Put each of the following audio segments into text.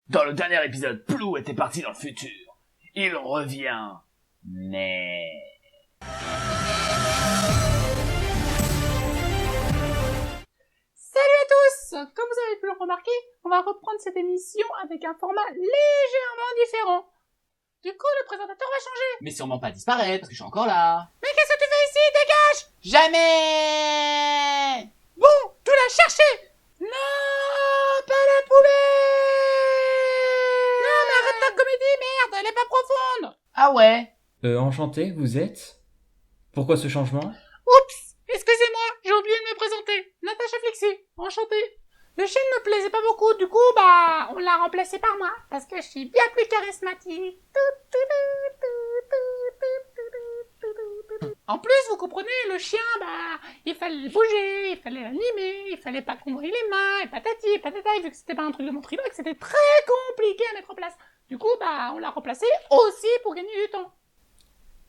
Dans le dernier épisode, Plou était parti dans le futur. Il revient. Mais... Salut à tous! Comme vous avez pu le remarquer, on va reprendre cette émission avec un format légèrement différent. Du coup, le présentateur va changer. Mais sûrement pas disparaître, parce que je suis encore là. Mais qu'est-ce que tu fais ici? Dégage! Jamais! Bon, tu l'as cherché! Non, pas la poubelle! Non, mais arrête ta comédie, merde, elle est pas profonde! Ah ouais? Enchanté, vous êtes? Pourquoi ce changement? Oups! Excusez-moi, j'ai oublié de me présenter. Natacha Flixi, enchantée. Le chien ne me plaisait pas beaucoup, du coup, on l'a remplacé par moi, parce que je suis bien plus charismatique. En plus, vous comprenez, le chien, il fallait le bouger, il fallait l'animer, il fallait pas qu'on brille les mains, et patati et patata, et vu que c'était pas un truc de ventriloque, c'était très compliqué à mettre en place. Du coup, on l'a remplacé aussi pour gagner du temps.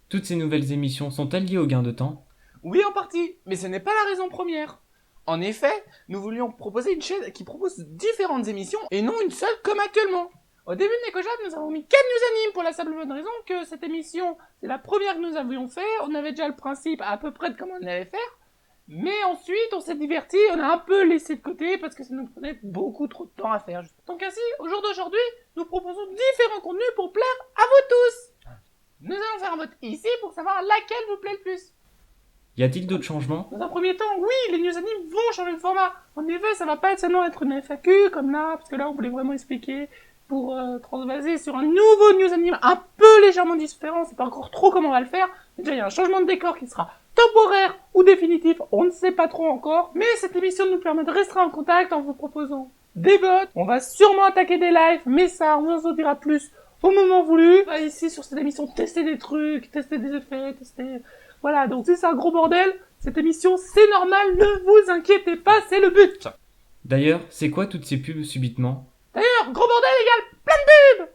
Toutes ces nouvelles émissions sont-elles liées au gain de temps? Oui, en partie, mais ce n'est pas la raison première. En effet, nous voulions proposer une chaîne qui propose différentes émissions et non une seule comme actuellement. Au début de Nécojab, nous avons mis 4 news animes pour la simple bonne raison que cette émission, c'est la première que nous avions fait. On avait déjà le principe à peu près de comment on allait faire. Mais ensuite, on s'est diverti, on a un peu laissé de côté parce que ça nous prenait beaucoup trop de temps à faire. Donc ainsi, au jour d'aujourd'hui, nous proposons différents contenus pour plaire à vous tous. Nous allons faire un vote ici pour savoir laquelle vous plaît le plus. Y a-t-il d'autres changements? Dans un premier temps, oui, les news animes vont changer de format. En effet, ça va pas être seulement être une FAQ comme là, parce que là, on voulait vraiment expliquer pour transvaser sur un nouveau news anime un peu légèrement différent. C'est pas encore trop comment on va le faire. Déjà, il y a un changement de décor qui sera temporaire ou définitif, on ne sait pas trop encore. Mais cette émission nous permet de rester en contact en vous proposant des votes. On va sûrement attaquer des lives, mais ça, on vous en dira plus au moment voulu. On va ici, sur cette émission, tester des trucs, tester des effets, tester... Voilà, donc si c'est un gros bordel, cette émission, c'est normal, ne vous inquiétez pas, c'est le but. D'ailleurs, c'est quoi toutes ces pubs subitement? D'ailleurs, gros bordel égale plein de pubs.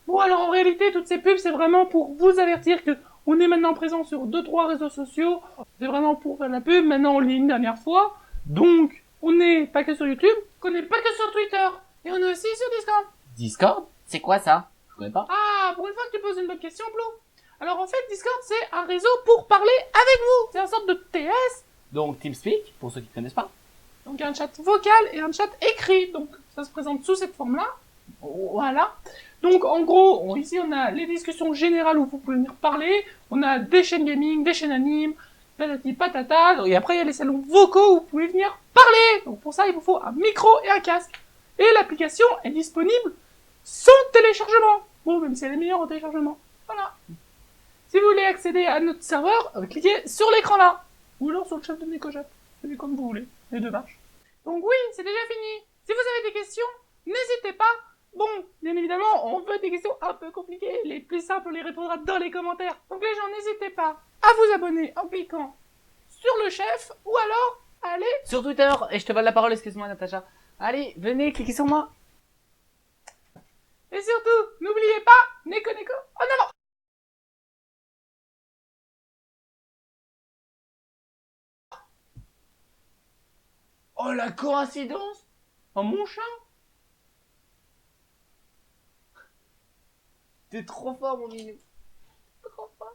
Bon, alors en réalité, toutes ces pubs, c'est vraiment pour vous avertir que on est maintenant présent sur 2-3 réseaux sociaux. C'est vraiment pour faire la pub, maintenant on l'est une dernière fois. Donc, on n'est pas que sur YouTube, qu'on n'est pas que sur Twitter. Et on est aussi sur Discord. Discord? C'est quoi ça? Je connais pas. Ah, pour une fois que tu poses une bonne question, Plo. Alors en fait, Discord, c'est un réseau pour parler avec vous. C'est une sorte de TS. Donc TeamSpeak, pour ceux qui ne connaissent pas. Donc un chat vocal et un chat écrit. Donc ça se présente sous cette forme-là. Voilà. Donc en gros, ici on a les discussions générales où vous pouvez venir parler. On a des chaînes gaming, des chaînes animes, patati patata. Et après il y a les salons vocaux où vous pouvez venir parler. Donc pour ça, il vous faut un micro et un casque. Et l'application est disponible sans téléchargement. Bon, même si elle est meilleure en téléchargement. Voilà. Si vous voulez accéder à notre serveur, cliquez sur l'écran là. Ou alors sur le chat de Nécojab. C'est comme vous voulez. Les deux marchent. Donc oui, c'est déjà fini. Si vous avez des questions, n'hésitez pas. Bon, bien évidemment, on veut des questions un peu compliquées. Les plus simples, on les répondra dans les commentaires. Donc les gens, n'hésitez pas à vous abonner en cliquant sur le chef. Ou alors, allez... Sur Twitter, et je te vole la parole, excuse-moi Natacha. Allez, venez, cliquez sur moi. Et surtout, n'oubliez pas, Neko en avant. Oh la coïncidence! Oh mon chat! T'es trop fort mon minou! Trop fort.